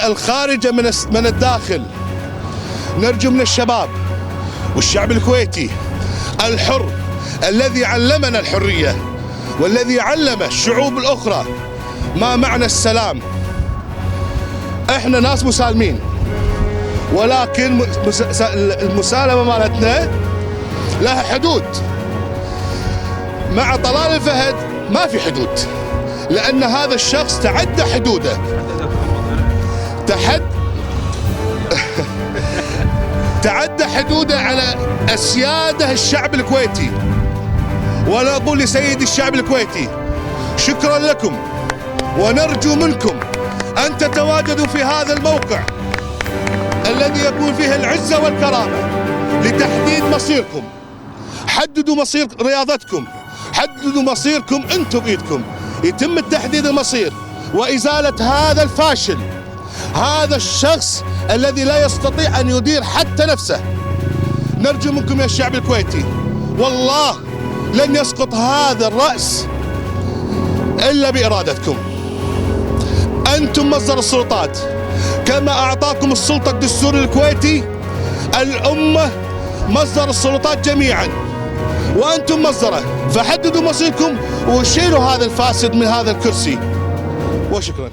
الخارجة من الداخل. نرجو من الشباب والشعب الكويتي الحر الذي علمنا الحرية والذي علم الشعوب الأخرى ما معنى السلام. احنا ناس مسالمين، ولكن المسالمة مالتنا لها حدود. مع طلال الفهد ما في حدود، لأن هذا الشخص تعدى حدوده. تعدى حدوده على السيادة الشعب الكويتي. وأنا أقول لسيد الشعب الكويتي شكرا لكم، ونرجو منكم أن تتواجدوا في هذا الموقع الذي يكون فيه العزة والكرامة لتحديد مصيركم. حددوا مصير رياضتكم، حددوا مصيركم انتم بإيدكم. يتم التحديد المصير وإزالة هذا الفاشل، هذا الشخص الذي لا يستطيع أن يدير حتى نفسه. نرجو منكم يا الشعب الكويتي، والله لن يسقط هذا الرأس إلا بإرادتكم. أنتم مصدر السلطات، كما أعطاكم السلطة الدستوري الكويتي. الأمة مصدر السلطات جميعا، وأنتم مصدره، فحددوا مصيركم وشيلوا هذا الفاسد من هذا الكرسي. وشكرا.